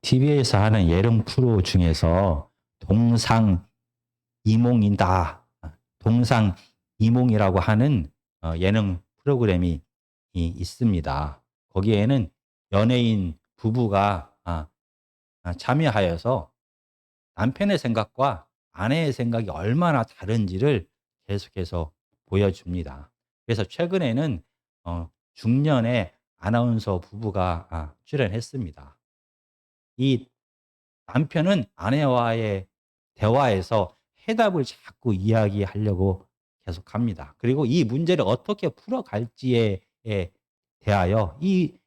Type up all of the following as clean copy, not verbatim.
TV에서 하는 예능 프로 중에서 동상이몽이다. 동상이몽이라고 하는 예능 프로그램이 있습니다. 거기에는 연예인 부부가 참여하여서 남편의 생각과 아내의 생각이 얼마나 다른지를 계속해서 보여줍니다. 그래서 최근에는 중년의 아나운서 부부가 출연했습니다. 이 남편은 아내와의 대화에서 해답을 자꾸 이야기하려고 계속합니다. 그리고 이 문제를 어떻게 풀어갈지에 대하여 이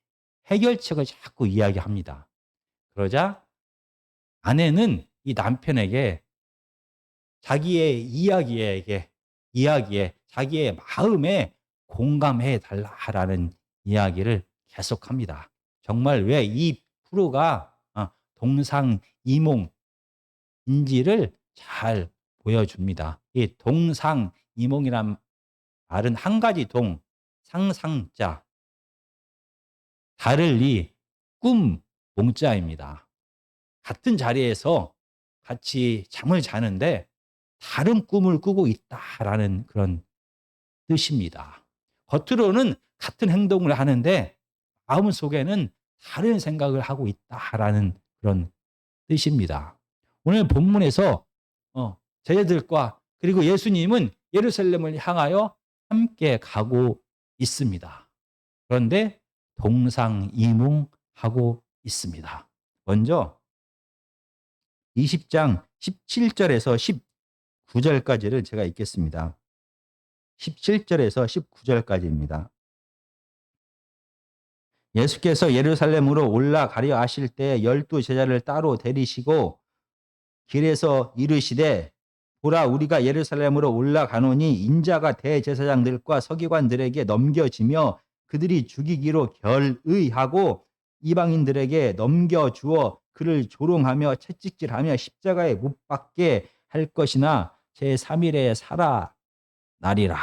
해결책을 자꾸 이야기합니다. 그러자 아내는 이 남편에게 자기의 이야기에 자기의 마음에 공감해 달라라는 이야기를 계속합니다. 정말 왜 이 프로가 동상이몽인지를 잘 보여줍니다. 이 동상이몽이란 말은 한 가지 동, 상상자, 달을 꿈, 몽자입니다. 같은 자리에서 같이 잠을 자는데 다른 꿈을 꾸고 있다라는 그런 뜻입니다. 겉으로는 같은 행동을 하는데 마음속에는 다른 생각을 하고 있다라는 그런 뜻입니다. 오늘 본문에서 제자들과 그리고 예수님은 예루살렘을 향하여 함께 가고 있습니다. 그런데 동상이몽하고 있습니다. 먼저 20장 17절에서 19절까지를 제가 읽겠습니다. 17절에서 19절까지입니다. 예수께서 예루살렘으로 올라가려 하실 때 12 제자를 따로 데리시고 길에서 이르시되 보라 우리가 예루살렘으로 올라가노니 인자가 대제사장들과 서기관들에게 넘겨지며 그들이 죽이기로 결의하고 이방인들에게 넘겨주어 그를 조롱하며 채찍질하며 십자가에 못 박게 할 것이나 제3일에 살아나리라.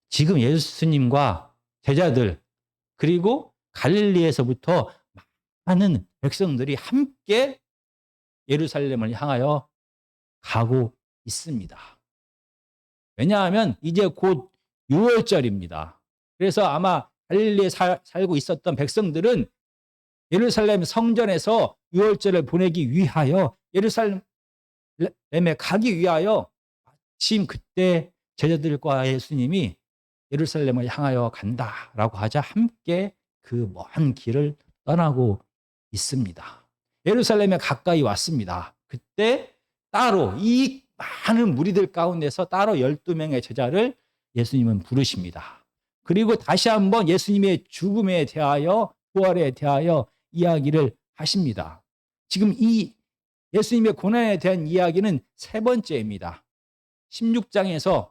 지금 예수님과 제자들 그리고 갈릴리에서부터 많은 백성들이 함께 예루살렘을 향하여 가고 있습니다. 왜냐하면 이제 곧 6월절입니다. 그래서 아마 갈릴리에 살고 있었던 백성들은 예루살렘 성전에서 6월절을 보내기 위하여 예루살렘에 가기 위하여 마침 그때 제자들과 예수님이 예루살렘을 향하여 간다라고 하자 함께 그 먼 길을 떠나고 있습니다. 예루살렘에 가까이 왔습니다. 그때 따로 이 많은 무리들 가운데서 따로 12명의 제자를 예수님은 부르십니다. 그리고 다시 한번 예수님의 죽음에 대하여 부활에 대하여 이야기를 하십니다. 지금 이 예수님의 고난에 대한 이야기는 세 번째입니다. 16장에서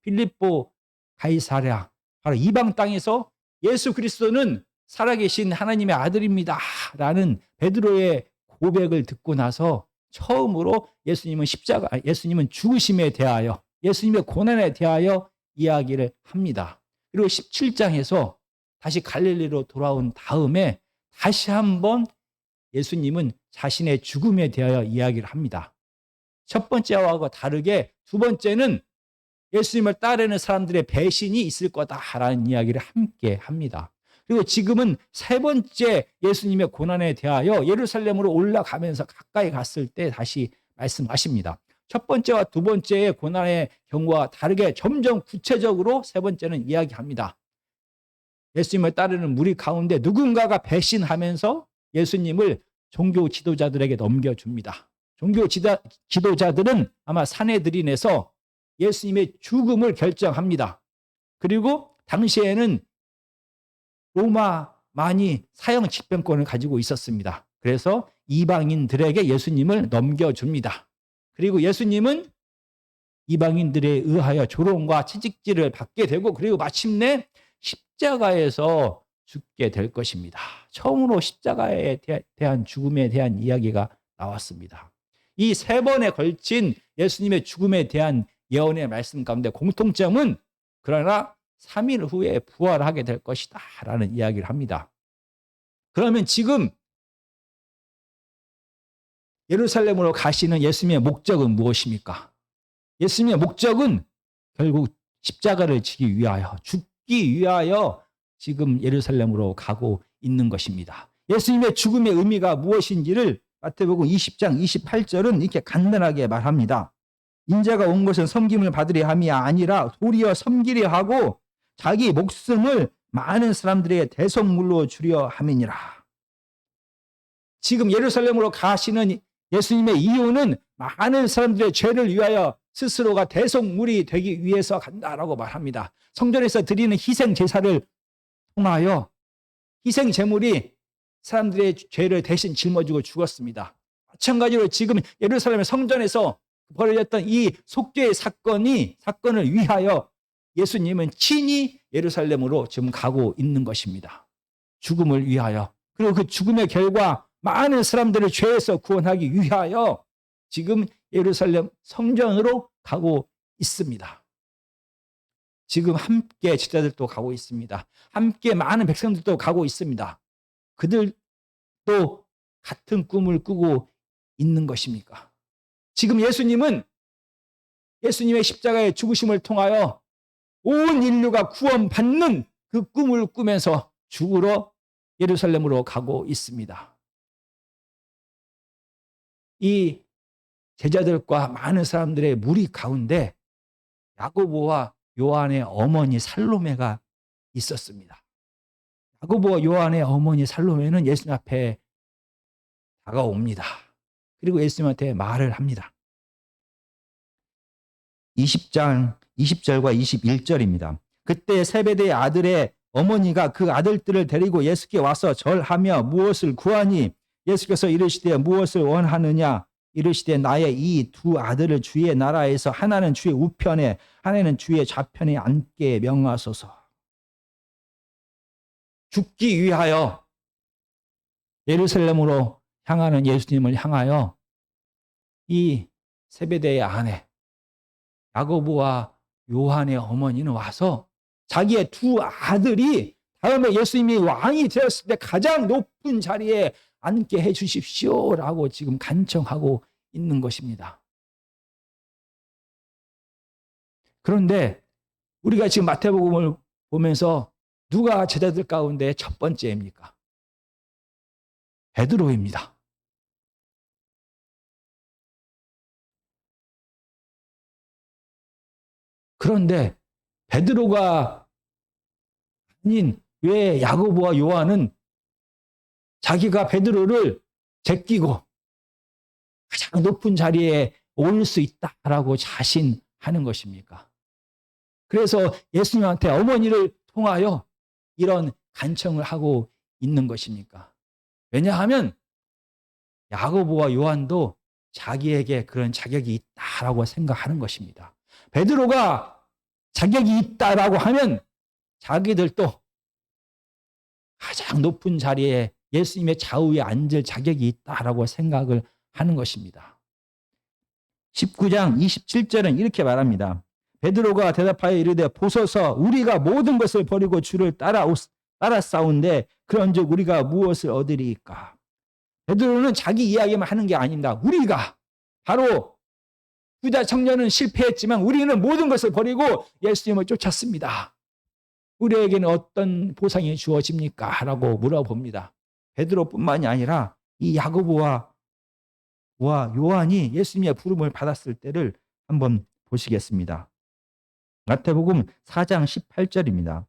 빌립보 가이사랴 바로 이방 땅에서 예수 그리스도는 살아계신 하나님의 아들입니다 라는 베드로의 고백을 듣고 나서 처음으로 예수님은 죽으심에 대하여 예수님의 고난에 대하여 이야기를 합니다. 그리고 17장에서 다시 갈릴리로 돌아온 다음에 다시 한번 예수님은 자신의 죽음에 대하여 이야기를 합니다. 첫 번째와 다르게 두 번째는 예수님을 따르는 사람들의 배신이 있을 거다라는 이야기를 함께 합니다. 그리고 지금은 세 번째 예수님의 고난에 대하여 예루살렘으로 올라가면서 가까이 갔을 때 다시 말씀하십니다. 첫 번째와 두 번째의 고난의 경우와 다르게 점점 구체적으로 세 번째는 이야기합니다. 예수님을 따르는 무리 가운데 누군가가 배신하면서 예수님을 종교 지도자들에게 넘겨줍니다. 종교 지도자들은 아마 산헤드린에서 예수님의 죽음을 결정합니다. 그리고 당시에는 로마만이 사형 집행권을 가지고 있었습니다. 그래서 이방인들에게 예수님을 넘겨줍니다. 그리고 예수님은 이방인들에 의하여 조롱과 채찍질을 받게 되고 그리고 마침내 십자가에서 죽게 될 것입니다. 처음으로 십자가에 대한 죽음에 대한 이야기가 나왔습니다. 이 세 번에 걸친 예수님의 죽음에 대한 예언의 말씀 가운데 공통점은 그러나 3일 후에 부활하게 될 것이다 라는 이야기를 합니다. 그러면 지금 예루살렘으로 가시는 예수님의 목적은 무엇입니까? 예수님의 목적은 결국 십자가를 지기 위하여, 죽기 위하여 지금 예루살렘으로 가고 있는 것입니다. 예수님의 죽음의 의미가 무엇인지를 마태복음 20장 28절은 이렇게 간단하게 말합니다. 인자가 온 것은 섬김을 받으려 함이 아니라 도리어 섬기려 하고 자기 목숨을 많은 사람들에게 대속물로 주려 함이니라. 지금 예루살렘으로 가시는 예수님의 이유는 많은 사람들의 죄를 위하여 스스로가 대속물이 되기 위해서 간다라고 말합니다. 성전에서 드리는 희생 제사를 통하여 희생 제물이 사람들의 죄를 대신 짊어지고 죽었습니다. 마찬가지로 지금 예루살렘의 성전에서 벌어졌던 이 속죄의 사건을 위하여 예수님은 친히 예루살렘으로 지금 가고 있는 것입니다. 죽음을 위하여. 그리고 그 죽음의 결과 많은 사람들을 죄에서 구원하기 위하여 지금 예루살렘 성전으로 가고 있습니다. 지금 함께 제자들도 가고 있습니다. 함께 많은 백성들도 가고 있습니다. 그들도 같은 꿈을 꾸고 있는 것입니까? 지금 예수님은 예수님의 십자가의 죽으심을 통하여 온 인류가 구원받는 그 꿈을 꾸면서 죽으러 예루살렘으로 가고 있습니다. 이 제자들과 많은 사람들의 무리 가운데 야고보와 요한의 어머니 살로메가 있었습니다. 야고보와 요한의 어머니 살로메는 예수님 앞에 다가옵니다. 그리고 예수님한테 말을 합니다. 20장 20절과 21절입니다. 그때 세베대의 아들의 어머니가 그 아들들을 데리고 예수께 와서 절하며 무엇을 구하니 예수께서 이르시되 무엇을 원하느냐 이르시되 나의 이 두 아들을 주의 나라에서 하나는 주의 우편에 하나는 주의 좌편에 앉게 명하소서. 죽기 위하여 예루살렘으로 향하는 예수님을 향하여 이 세베대의 아내 야고보와 요한의 어머니는 와서 자기의 두 아들이 다음에 예수님이 왕이 되었을 때 가장 높은 자리에 앉게 해 주십시오라고 지금 간청하고 있는 것입니다. 그런데 우리가 지금 마태복음을 보면서 누가 제자들 가운데 첫 번째입니까? 베드로입니다. 그런데 베드로가 아닌 왜 야고보와 요한은 자기가 베드로를 제끼고 가장 높은 자리에 오를 수 있다라고 자신하는 것입니까? 그래서 예수님한테 어머니를 통하여 이런 간청을 하고 있는 것입니까? 왜냐하면 야고보와 요한도 자기에게 그런 자격이 있다라고 생각하는 것입니다. 베드로가 자격이 있다라고 하면 자기들도 가장 높은 자리에 예수님의 좌우에 앉을 자격이 있다라고 생각을 하는 것입니다. 19장 27절은 이렇게 말합니다. 베드로가 대답하여 이르되 보소서 우리가 모든 것을 버리고 주를 따라싸운데 그런즉 우리가 무엇을 얻으리이까? 베드로는 자기 이야기만 하는 게 아닙니다. 우리가 바로 유다 청년은 실패했지만 우리는 모든 것을 버리고 예수님을 쫓았습니다. 우리에게는 어떤 보상이 주어집니까? 라고 물어봅니다. 베드로뿐만이 아니라 이 야고보와 요한이 예수님의 부름을 받았을 때를 한번 보시겠습니다. 마태복음 4장 18절입니다.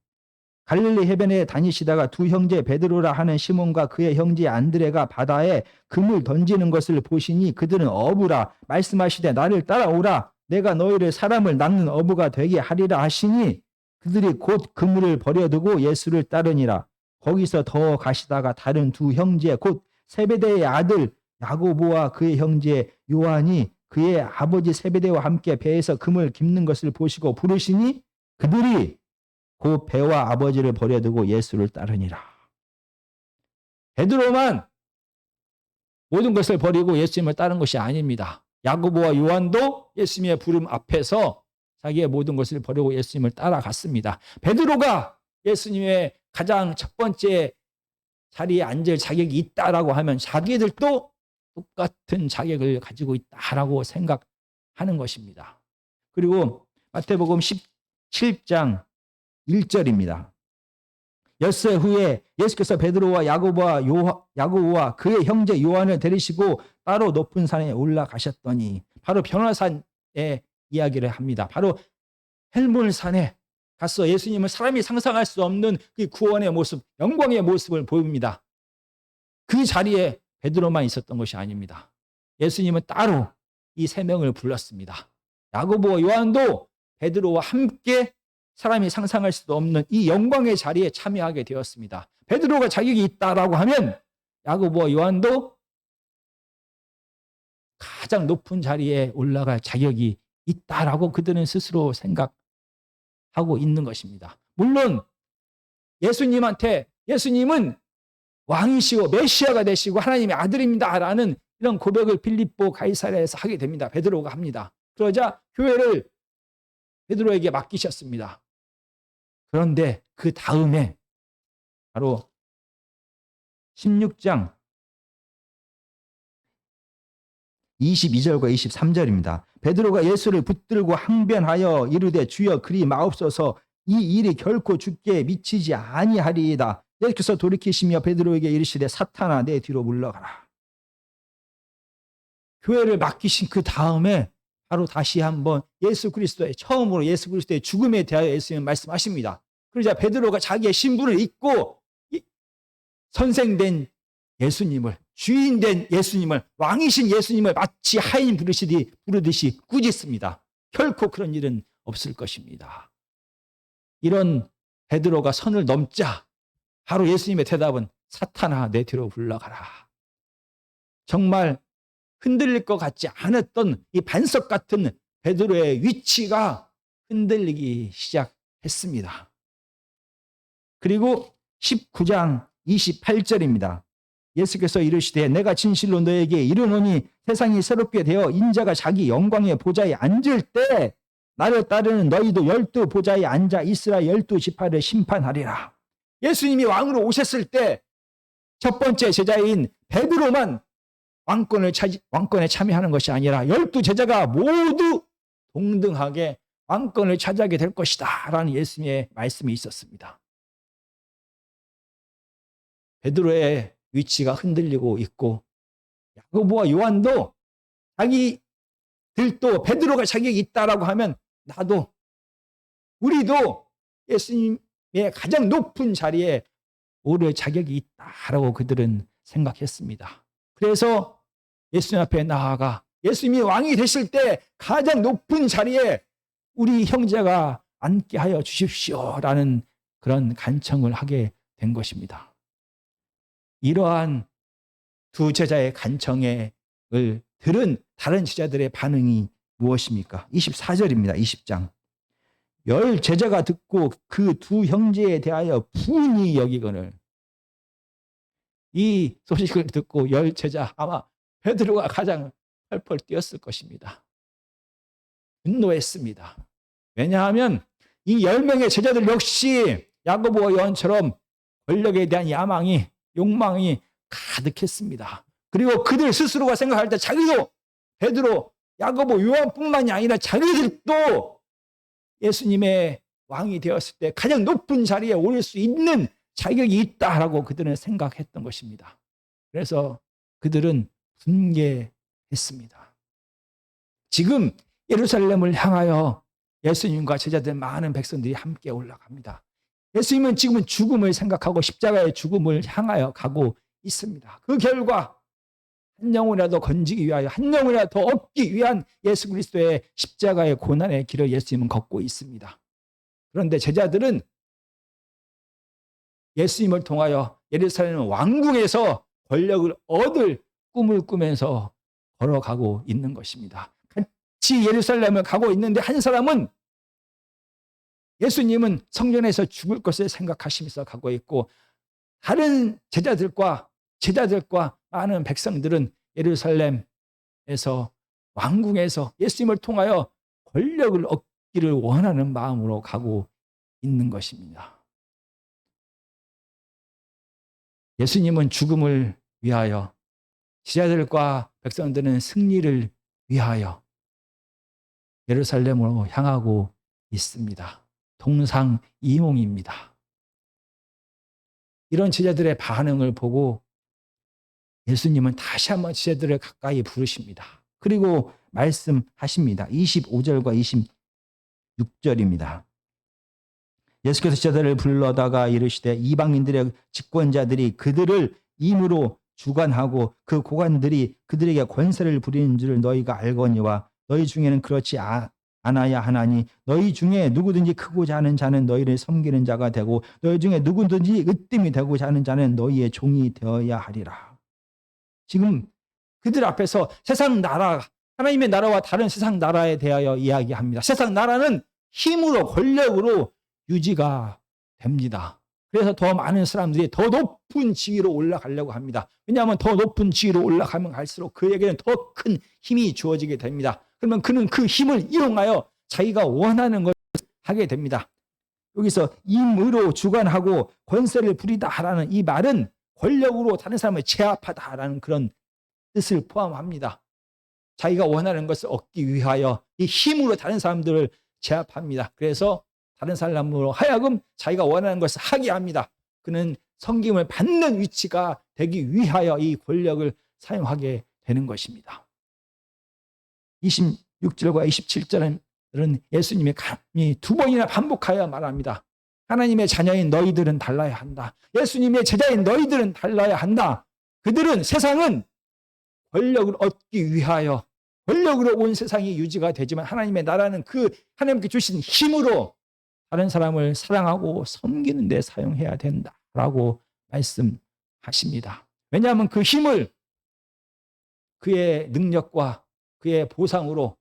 갈릴리 해변에 다니시다가 두 형제 베드로라 하는 시몬과 그의 형제 안드레가 바다에 금을 던지는 것을 보시니 그들은 어부라 말씀하시되 나를 따라오라 내가 너희를 사람을 낚는 어부가 되게 하리라 하시니 그들이 곧 그물을 버려두고 예수를 따르니라. 거기서 더 가시다가 다른 두 형제 곧 세베대의 아들 야고보와 그의 형제 요한이 그의 아버지 세베대와 함께 배에서 금을 깁는 것을 보시고 부르시니 그들이 그 배와 아버지를 버려두고 예수를 따르니라. 베드로만 모든 것을 버리고 예수님을 따른 것이 아닙니다. 야고보와 요한도 예수님의 부름 앞에서 자기의 모든 것을 버리고 예수님을 따라갔습니다. 베드로가 예수님의 가장 첫 번째 자리에 앉을 자격이 있다라고 하면 자기들도 똑같은 자격을 가지고 있다라고 생각하는 것입니다. 그리고 마태복음 17장 1절입니다. 엿새 후에 예수께서 베드로와 야고보와 그의 형제 요한을 데리시고 따로 높은 산에 올라가셨더니, 바로 변화산의 이야기를 합니다. 바로 헬몬산에 가서 예수님은 사람이 상상할 수 없는 그 구원의 모습, 영광의 모습을 보입니다. 그 자리에 베드로만 있었던 것이 아닙니다. 예수님은 따로 이 세 명을 불렀습니다. 야고보와 요한도 베드로와 함께 사람이 상상할 수도 없는 이 영광의 자리에 참여하게 되었습니다. 베드로가 자격이 있다라고 하면 야고보와 요한도 가장 높은 자리에 올라갈 자격이 있다라고 그들은 스스로 생각하고 있는 것입니다. 물론 예수님은 왕이시고 메시아가 되시고 하나님의 아들입니다라는 이런 고백을 빌립보 가이사랴에서 하게 됩니다. 베드로가 합니다. 그러자 교회를 베드로에게 맡기셨습니다. 그런데 그 다음에 바로 16장 22절과 23절입니다. 베드로가 예수를 붙들고 항변하여 이르되 주여 그리 마옵소서, 이 일이 결코 주께 미치지 아니하리이다. 예수께서 돌이키시며 베드로에게 이르시되 사탄아 내 뒤로 물러가라. 교회를 맡기신 그 다음에 바로 다시 한번 처음으로 예수 그리스도의 죽음에 대하여 예수님은 말씀하십니다. 그러자 베드로가 자기의 신분을 잊고 선생된 예수님을, 주인된 예수님을, 왕이신 예수님을 마치 하인 부르듯이 꾸짖습니다. 결코 그런 일은 없을 것입니다. 이런 베드로가 선을 넘자 바로 예수님의 대답은 사탄아 내 뒤로 물러가라. 정말 흔들릴 것 같지 않았던 이 반석 같은 베드로의 위치가 흔들리기 시작했습니다. 그리고 19장 28절입니다. 예수께서 이르시되 내가 진실로 너에게 이르노니 세상이 새롭게 되어 인자가 자기 영광의 보좌에 앉을 때 나를 따르는 너희도 12 보좌에 앉아 이스라엘 12지파를 심판하리라. 예수님이 왕으로 오셨을 때 첫 번째 제자인 베드로만 왕권에 참여하는 것이 아니라 12제자가 모두 동등하게 왕권을 차지하게 될 것이다 라는 예수님의 말씀이 있었습니다. 베드로의 위치가 흔들리고 있고 야고보와 요한도 자기들도 베드로가 자격이 있다라고 하면 우리도 예수님의 가장 높은 자리에 오를 자격이 있다라고 그들은 생각했습니다. 그래서 예수님 앞에 나아가 예수님이 왕이 되실 때 가장 높은 자리에 우리 형제가 앉게 하여 주십시오라는 그런 간청을 하게 된 것입니다. 이러한 두 제자의 간청을 들은 다른 제자들의 반응이 무엇입니까? 24절입니다. 20장. 10 제자가 듣고 그 두 형제에 대하여 분이 여기거늘. 이 소식을 듣고 10 제자, 아마 베드로가 가장 펄펄 뛰었을 것입니다. 분노했습니다. 왜냐하면 이 10명의 제자들 역시 야고보와 요한처럼 권력에 대한 욕망이 가득했습니다. 그리고 그들 스스로가 생각할 때 자기도 베드로, 야고보, 요한뿐만이 아니라 자기들도 예수님의 왕이 되었을 때 가장 높은 자리에 오를 수 있는 자격이 있다라고 그들은 생각했던 것입니다. 그래서 그들은 분개했습니다. 지금 예루살렘을 향하여 예수님과 제자들 많은 백성들이 함께 올라갑니다. 예수님은 지금은 죽음을 생각하고 십자가의 죽음을 향하여 가고 있습니다. 그 결과 한 영혼이라도 건지기 위하여, 한 영혼이라도 더 얻기 위한 예수 그리스도의 십자가의 고난의 길을 예수님은 걷고 있습니다. 그런데 제자들은 예수님을 통하여 예루살렘 왕궁에서 권력을 얻을 꿈을 꾸면서 걸어가고 있는 것입니다. 같이 예루살렘을 가고 있는데 한 사람은 예수님은 성전에서 죽을 것을 생각하시면서 가고 있고, 다른 제자들과 많은 백성들은 예루살렘에서 왕궁에서 예수님을 통하여 권력을 얻기 얻기를 원하는 마음으로 가고 있는 것입니다. 예수님은 죽음을 위하여, 제자들과 백성들은 승리를 위하여 예루살렘으로 향하고 있습니다. 동상이몽입니다. 이런 제자들의 반응을 보고 예수님은 다시 한번 제자들을 가까이 부르십니다. 그리고 말씀하십니다. 25절과 26절입니다. 예수께서 제자들을 불러다가 이르시되 이방인들의 집권자들이 그들을 임으로 주관하고 그 고관들이 그들에게 권세를 부리는 줄을 너희가 알거니와 너희 중에는 그렇지 않아야 하나니 너희 중에 누구든지 크고자 하는 자는 너희를 섬기는 자가 되고 너희 중에 누구든지 으뜸이 되고자 하는 자는 너희의 종이 되어야 하리라. 지금 그들 앞에서 세상 나라, 하나님의 나라와 다른 세상 나라에 대하여 이야기합니다. 세상 나라는 힘으로, 권력으로 유지가 됩니다. 그래서 더 많은 사람들이 더 높은 지위로 올라가려고 합니다. 왜냐하면 더 높은 지위로 올라가면 갈수록 그에게는 더 큰 힘이 주어지게 됩니다. 그러면 그는 그 힘을 이용하여 자기가 원하는 것을 하게 됩니다. 여기서 임의로 주관하고 권세를 부리다라는 이 말은 권력으로 다른 사람을 제압하다라는 그런 뜻을 포함합니다. 자기가 원하는 것을 얻기 위하여 이 힘으로 다른 사람들을 제압합니다. 그래서 다른 사람으로 하여금 자기가 원하는 것을 하게 합니다. 그는 섬김을 받는 위치가 되기 위하여 이 권력을 사용하게 되는 것입니다. 26절과 27절은 예수님이 두 번이나 반복하여 말합니다. 하나님의 자녀인 너희들은 달라야 한다. 예수님의 제자인 너희들은 달라야 한다. 그들은 세상은 권력을 얻기 위하여 권력으로 온 세상이 유지가 되지만 하나님의 나라는 그 하나님께 주신 힘으로 다른 사람을 사랑하고 섬기는 데 사용해야 된다라고 말씀하십니다. 왜냐하면 그 힘을 그의 능력과 그의 보상으로,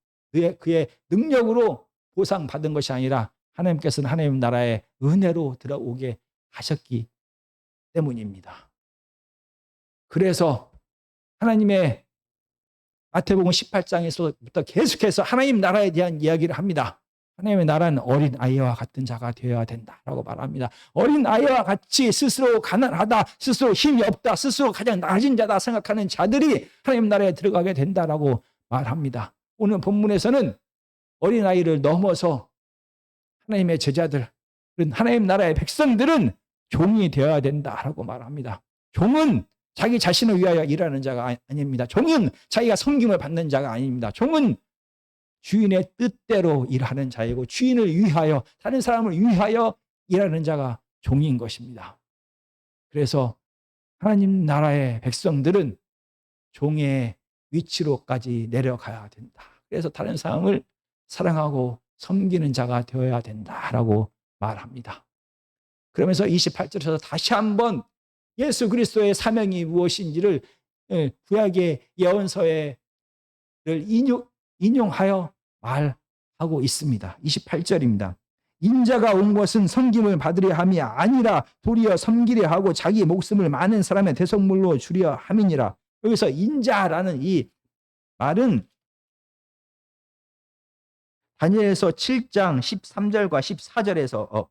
그의 능력으로 보상받은 것이 아니라 하나님께서는 하나님 나라의 은혜로 들어오게 하셨기 때문입니다. 그래서 하나님의 마태복음 18장에서부터 계속해서 하나님 나라에 대한 이야기를 합니다. 하나님의 나라는 어린 아이와 같은 자가 되어야 된다라고 말합니다. 어린 아이와 같이 스스로 가난하다, 스스로 힘이 없다, 스스로 가장 낮은 자다 생각하는 자들이 하나님 나라에 들어가게 된다라고 말합니다. 오늘 본문에서는 어린 아이를 넘어서 하나님의 제자들, 하나님 나라의 백성들은 종이 되어야 된다라고 말합니다. 종은 자기 자신을 위하여 일하는 자가 아닙니다. 종은 자기가 섬김을 받는 자가 아닙니다. 종은 주인의 뜻대로 일하는 자이고 주인을 위하여, 다른 사람을 위하여 일하는 자가 종인 것입니다. 그래서 하나님 나라의 백성들은 종의 위치로까지 내려가야 된다. 그래서 다른 사람을 사랑하고 섬기는 자가 되어야 된다라고 말합니다. 그러면서 28절에서 다시 한번 예수 그리스도의 사명이 무엇인지를 구약의 예언서를 인용하여 말하고 있습니다. 28절입니다. 인자가 온 것은 섬김을 받으려 함이 아니라 도리어 섬기려 하고 자기 목숨을 많은 사람의 대속물로 주려 함이니라. 여기서 인자라는 이 말은 다니엘서 7장 13절과 14절에서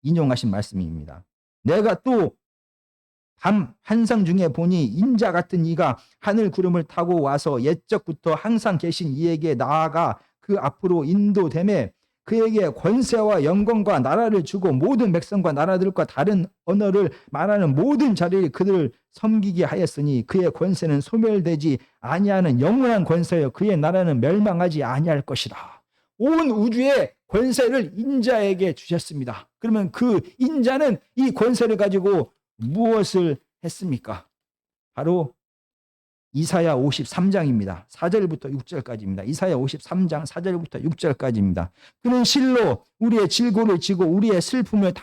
인용하신 말씀입니다. 내가 또 밤 환상 중에 보니 인자 같은 이가 하늘 구름을 타고 와서 옛적부터 항상 계신 이에게 나아가 그 앞으로 인도되매 그에게 권세와 영광과 나라를 주고 모든 백성과 나라들과 다른 언어를 말하는 모든 자들이 그들을 섬기게 하였으니 그의 권세는 소멸되지 아니하는 영원한 권세요 그의 나라는 멸망하지 아니할 것이라. 온 우주의 권세를 인자에게 주셨습니다. 그러면 그 인자는 이 권세를 가지고 무엇을 했습니까? 바로 이사야 53장입니다. 4절부터 6절까지입니다. 이사야 53장 4절부터 6절까지입니다. 그는 실로 우리의 질고를 지고 우리의 슬픔을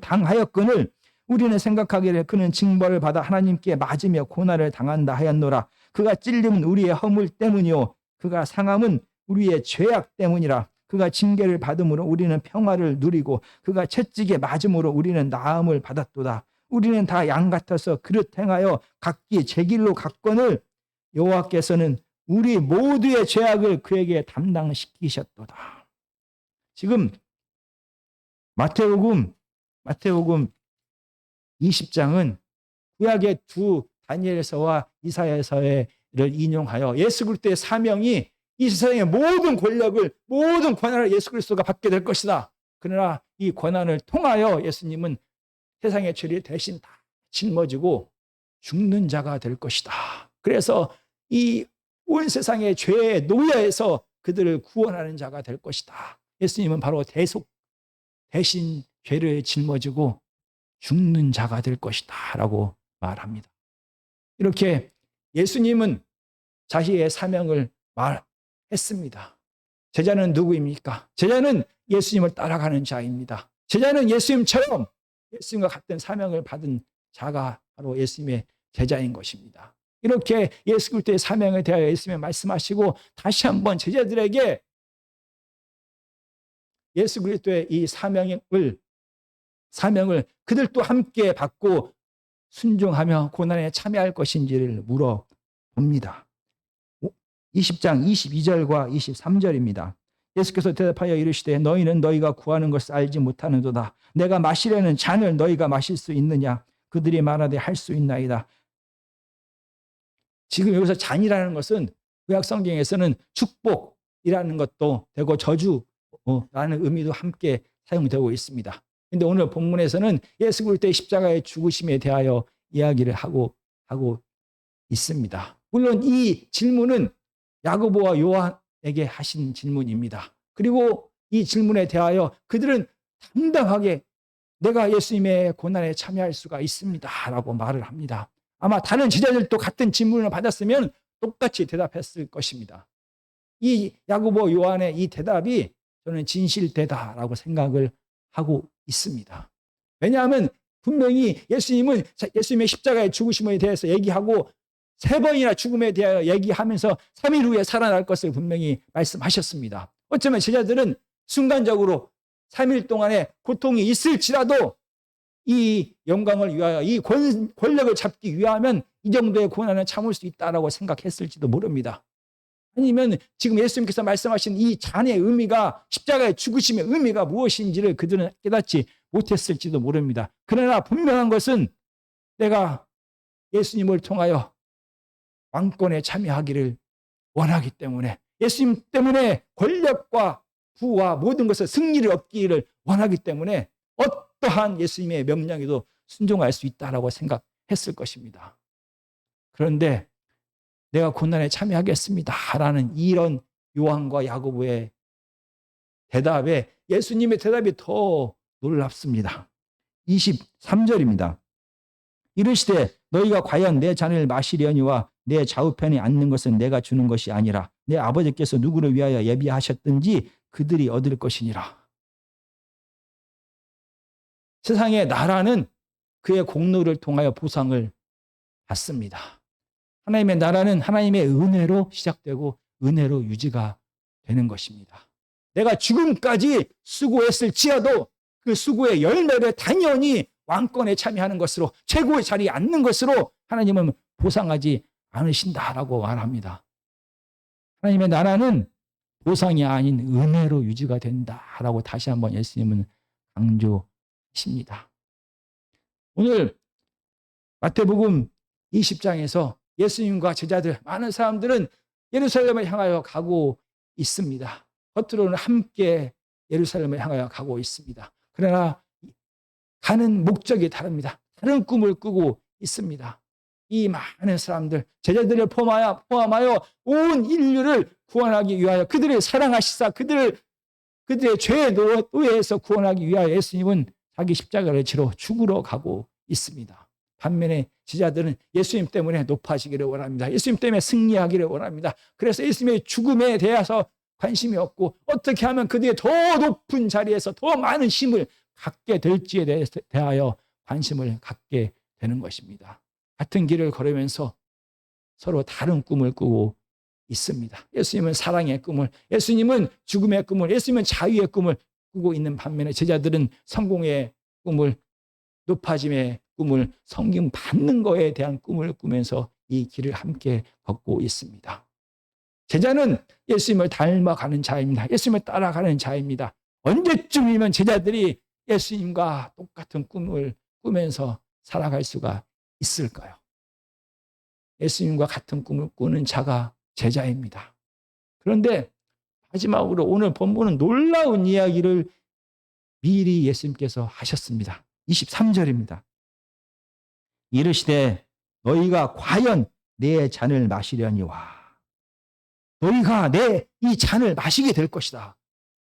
당하였거늘 우리는 생각하기를 그는 징벌을 받아 하나님께 맞으며 고난을 당한다 하였노라. 그가 찔림은 우리의 허물 때문이요 그가 상함은 우리의 죄악 때문이라. 그가 징계를 받음으로 우리는 평화를 누리고 그가 채찍에 맞음으로 우리는 나음을 받았도다. 우리는 다 양 같아서 그릇 행하여 각기 제 길로 갔거늘 여호와께서는 우리 모두의 죄악을 그에게 담당시키셨도다. 지금 마태복음 20장은 구약의 두 다니엘서와 이사야서를 인용하여 예수 그리스도의 사명이 이 세상의 모든 권력을, 모든 권한을 예수 그리스도가 받게 될 것이다. 그러나 이 권한을 통하여 예수님은 세상의 죄를 대신 다 짊어지고 죽는 자가 될 것이다. 그래서 이 온 세상의 죄의 노예에서 그들을 구원하는 자가 될 것이다. 예수님은 바로 대신 죄를 짊어지고 죽는 자가 될 것이다 라고 말합니다. 이렇게 예수님은 자신의 사명을 말했습니다. 제자는 누구입니까? 제자는 예수님을 따라가는 자입니다. 제자는 예수님처럼 예수님과 같은 사명을 받은 자가 바로 예수님의 제자인 것입니다. 이렇게 예수 그리스도의 사명에 대하여 예수님이 말씀하시고 다시 한번 제자들에게 예수 그리스도의 이 사명을 그들도 함께 받고 순종하며 고난에 참여할 것인지를 물어봅니다. 20장 22절과 23절입니다. 예수께서 대답하여 이르시되 너희는 너희가 구하는 것을 알지 못하는도다. 내가 마시려는 잔을 너희가 마실 수 있느냐? 그들이 말하되 할 수 있나이다. 지금 여기서 잔이라는 것은 구약 성경에서는 축복이라는 것도 되고 저주라는 의미도 함께 사용되고 있습니다. 그런데 오늘 본문에서는 예수 그리스도의 십자가의 죽으심에 대하여 이야기를 하고 있습니다. 물론 이 질문은 야고보와 요한에게 하신 질문입니다. 그리고 이 질문에 대하여 그들은 당당하게 내가 예수님의 고난에 참여할 수가 있습니다 라고 말을 합니다. 아마 다른 제자들도 같은 질문을 받았으면 똑같이 대답했을 것입니다. 이 야고보 요한의 이 대답이 저는 진실되다라고 생각을 하고 있습니다. 왜냐하면 분명히 예수님은 예수님의 십자가의 죽으심에 대해서 얘기하고 3번이나 죽음에 대하여 얘기하면서 3일 후에 살아날 것을 분명히 말씀하셨습니다. 어쩌면 제자들은 순간적으로 3일 동안의 고통이 있을지라도 이 영광을 위하여 이 권력을 잡기 위하면 이 정도의 고난을 참을 수 있다라고 생각했을지도 모릅니다. 아니면 지금 예수님께서 말씀하신 이 잔의 의미가 십자가의 죽으심의 의미가 무엇인지를 그들은 깨닫지 못했을지도 모릅니다. 그러나 분명한 것은 내가 예수님을 통하여 왕권에 참여하기를 원하기 때문에 예수님 때문에 권력과 부와 모든 것을 승리를 얻기를 원하기 때문에 어떠한 예수님의 명령에도 순종할 수 있다라고 생각했을 것입니다. 그런데 내가 고난에 참여하겠습니다 라는 이런 요한과 야고보의 대답에 예수님의 대답이 더 놀랍습니다. 23절입니다. 이르시되 너희가 과연 내 잔을 마시려니와 내 좌우편에 앉는 것은 내가 주는 것이 아니라 내 아버지께서 누구를 위하여 예비하셨든지 그들이 얻을 것이니라. 세상의 나라는 그의 공로를 통하여 보상을 받습니다. 하나님의 나라는 하나님의 은혜로 시작되고 은혜로 유지가 되는 것입니다. 내가 죽음까지 수고했을지라도 그 수고의 열매를 당연히 왕권에 참여하는 것으로 최고의 자리에 앉는 것으로 하나님은 보상하지 않으신다라고 말합니다. 하나님의 나라는 보상이 아닌 은혜로 유지가 된다라고 다시 한번 예수님은 강조하십니다. 오늘 마태복음 20장에서 예수님과 제자들 많은 사람들은 예루살렘을 향하여 가고 있습니다. 겉으로는 함께 예루살렘을 향하여 가고 있습니다. 그러나 가는 목적이 다릅니다. 다른 꿈을 꾸고 있습니다. 이 많은 사람들, 제자들을 포함하여 온 인류를 구원하기 위하여 그들을 사랑하시사 그들의 죄의 노예에서 구원하기 위하여 예수님은 자기 십자가를 지러 죽으러 가고 있습니다. 반면에 제자들은 예수님 때문에 높아지기를 원합니다. 예수님 때문에 승리하기를 원합니다. 그래서 예수님의 죽음에 대해서 관심이 없고 어떻게 하면 그들의 더 높은 자리에서 더 많은 힘을 갖게 될지에 대하여 관심을 갖게 되는 것입니다. 같은 길을 걸으면서 서로 다른 꿈을 꾸고 있습니다. 예수님은 사랑의 꿈을, 예수님은 죽음의 꿈을, 예수님은 자유의 꿈을 꾸고 있는 반면에 제자들은 성공의 꿈을, 높아짐의 꿈을, 성김 받는 것에 대한 꿈을 꾸면서 이 길을 함께 걷고 있습니다. 제자는 예수님을 닮아가는 자입니다. 예수님을 따라가는 자입니다. 언제쯤이면 제자들이 예수님과 똑같은 꿈을 꾸면서 살아갈 수가 있을까요? 예수님과 같은 꿈을 꾸는 자가 제자입니다. 그런데 마지막으로 오늘 본문은 놀라운 이야기를 미리 예수님께서 하셨습니다. 23절입니다. 이르시되 너희가 과연 내 잔을 마시려니와. 너희가 내 이 잔을 마시게 될 것이다.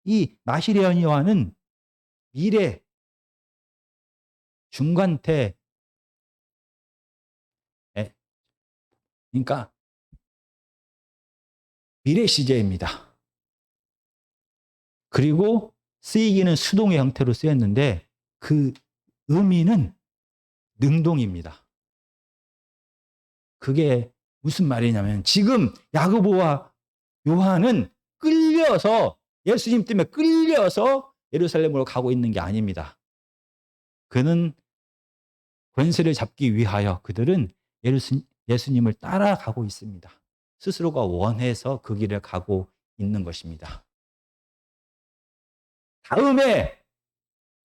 이 마시려니와는 미래 중간태, 그러니까 미래 시제입니다. 그리고 쓰이기는 수동의 형태로 쓰였는데 그 의미는 능동입니다. 그게 무슨 말이냐면 지금 야고보와 요한은 끌려서 예수님 때문에 끌려서 예루살렘으로 가고 있는 게 아닙니다. 그는 권세를 잡기 위하여 그들은 예수님을 따라가고 있습니다. 스스로가 원해서 그 길을 가고 있는 것입니다. 다음에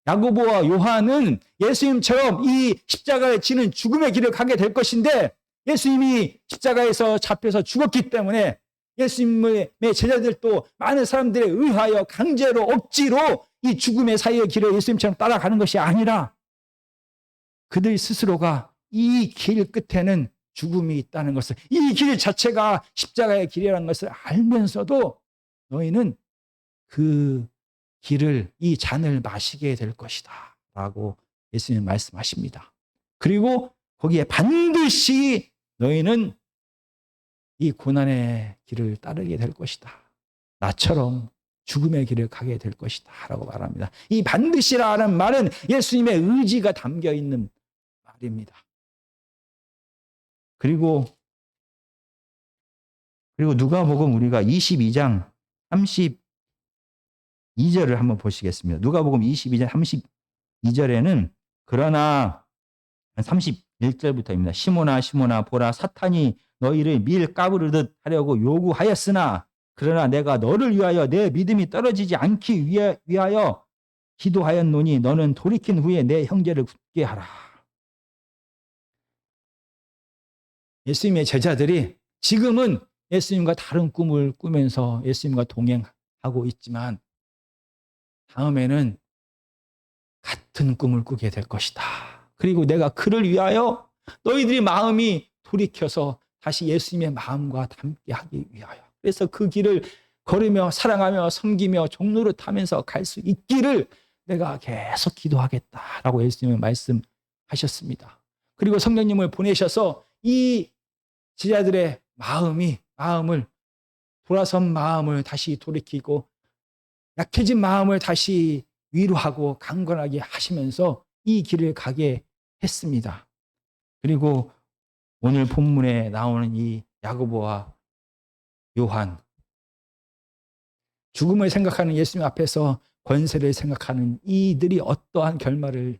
야고보와 요한은 예수님처럼 이 십자가에 지는 죽음의 길을 가게 될 것인데 예수님이 십자가에서 잡혀서 죽었기 때문에 예수님의 제자들도 많은 사람들에 의하여 강제로 억지로 이 죽음의 사이의 길을 예수님처럼 따라가는 것이 아니라 그들 스스로가 이 길 끝에는 죽음이 있다는 것을, 이 길 자체가 십자가의 길이라는 것을 알면서도 너희는 그 길을, 이 잔을 마시게 될 것이다 라고 예수님 말씀하십니다. 그리고 거기에 반드시 너희는 이 고난의 길을 따르게 될 것이다. 나처럼 죽음의 길을 가게 될 것이다 라고 말합니다. 이 반드시라는 말은 예수님의 의지가 담겨 있는 말입니다. 그리고 누가복음 우리가 22장 32절을 한번 보시겠습니다. 누가복음 22장 32절에는 그러나 31절부터입니다. 시몬아 시몬아 보라 사탄이 너희를 밀 까부르듯 하려고 요구하였으나 그러나 내가 너를 위하여 내 믿음이 떨어지지 않기 위하여 기도하였노니 너는 돌이킨 후에 내 형제를 굳게 하라. 예수님의 제자들이 지금은 예수님과 다른 꿈을 꾸면서 예수님과 동행하고 있지만 다음에는 같은 꿈을 꾸게 될 것이다. 그리고 내가 그를 위하여 너희들이 마음이 돌이켜서 다시 예수님의 마음과 함께 하기 위하여, 그래서 그 길을 걸으며 사랑하며 섬기며 종로를 타면서 갈 수 있기를 내가 계속 기도하겠다라고 예수님은 말씀하셨습니다. 그리고 성령님을 보내셔서 이 제자들의 마음을 돌아선 마음을 다시 돌이키고 약해진 마음을 다시 위로하고 강건하게 하시면서 이 길을 가게 했습니다. 그리고 오늘 본문에 나오는 이 야고보와 요한, 죽음을 생각하는 예수님 앞에서 권세를 생각하는 이들이 어떠한 결말을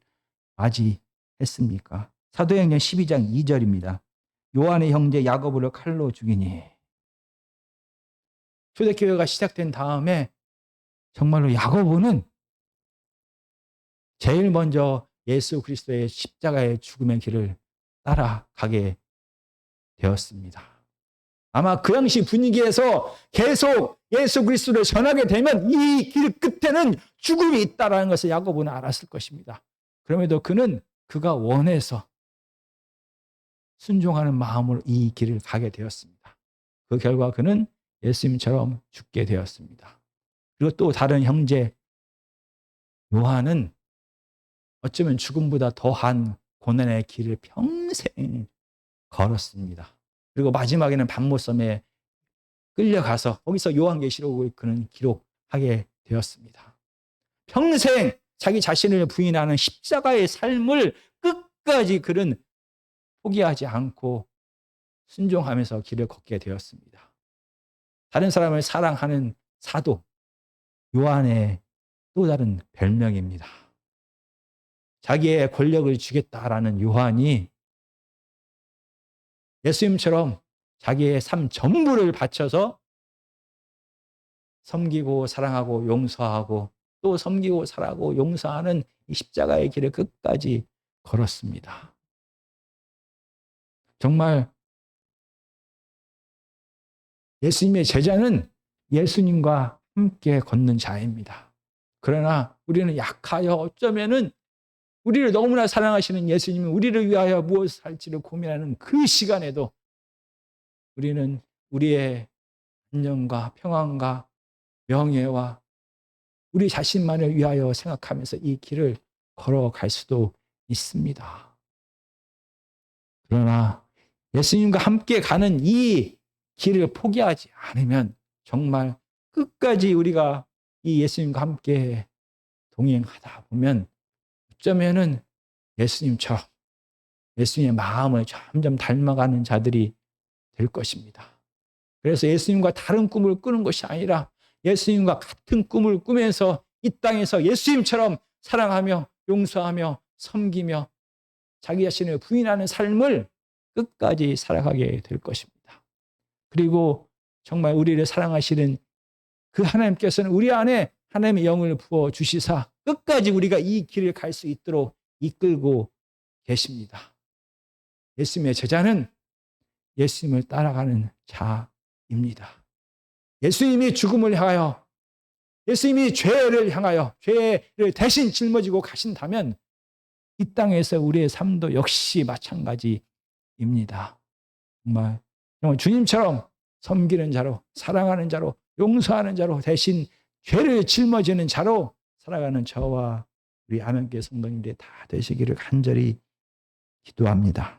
맞이했습니까? 사도행전 12장 2절입니다. 요한의 형제 야고보를 칼로 죽이니. 초대교회가 시작된 다음에 정말로 야고보는 제일 먼저 예수 그리스도의 십자가의 죽음의 길을 따라가게 되었습니다. 아마 그 당시 분위기에서 계속 예수 그리스도를 전하게 되면 이 길 끝에는 죽음이 있다는 것을 야고보는 알았을 것입니다. 그럼에도 그는 그가 원해서 순종하는 마음으로 이 길을 가게 되었습니다. 그 결과 그는 예수님처럼 죽게 되었습니다. 그리고 또 다른 형제 요한은 어쩌면 죽음보다 더한 고난의 길을 평생 걸었습니다. 그리고 마지막에는 반모섬에 끌려가서 거기서 요한계시록을 그는 기록하게 되었습니다. 평생 자기 자신을 부인하는 십자가의 삶을 끝까지 그는 포기하지 않고 순종하면서 길을 걷게 되었습니다. 다른 사람을 사랑하는 사도 요한의 또 다른 별명입니다. 자기의 권력을 주겠다라는 요한이 예수님처럼 자기의 삶 전부를 바쳐서 섬기고 사랑하고 용서하고 또 섬기고 살아가고 용서하는 이 십자가의 길을 끝까지 걸었습니다. 정말 예수님의 제자는 예수님과 함께 걷는 자입니다. 그러나 우리는 약하여 어쩌면은 우리를 너무나 사랑하시는 예수님이 우리를 위하여 무엇을 할지를 고민하는 그 시간에도 우리는 우리의 안녕과 평안과 명예와 우리 자신만을 위하여 생각하면서 이 길을 걸어갈 수도 있습니다. 그러나 예수님과 함께 가는 이 길을 포기하지 않으면 정말 끝까지 우리가 이 예수님과 함께 동행하다 보면 어쩌면은 예수님처럼 예수님의 마음을 점점 닮아가는 자들이 될 것입니다. 그래서 예수님과 다른 꿈을 꾸는 것이 아니라 예수님과 같은 꿈을 꾸면서 이 땅에서 예수님처럼 사랑하며 용서하며 섬기며 자기 자신을 부인하는 삶을 끝까지 살아가게 될 것입니다. 그리고 정말 우리를 사랑하시는 그 하나님께서는 우리 안에 하나님의 영을 부어 주시사 끝까지 우리가 이 길을 갈 수 있도록 이끌고 계십니다. 예수님의 제자는 예수님을 따라가는 자입니다. 예수님이 죽음을 향하여 예수님이 죄를 향하여 죄를 대신 짊어지고 가신다면 이 땅에서 우리의 삶도 역시 마찬가지입니다. 정말 주님처럼 섬기는 자로 사랑하는 자로 용서하는 자로 대신 죄를 짊어지는 자로 살아가는 저와 우리 안원교회 성도님들이 다 되시기를 간절히 기도합니다.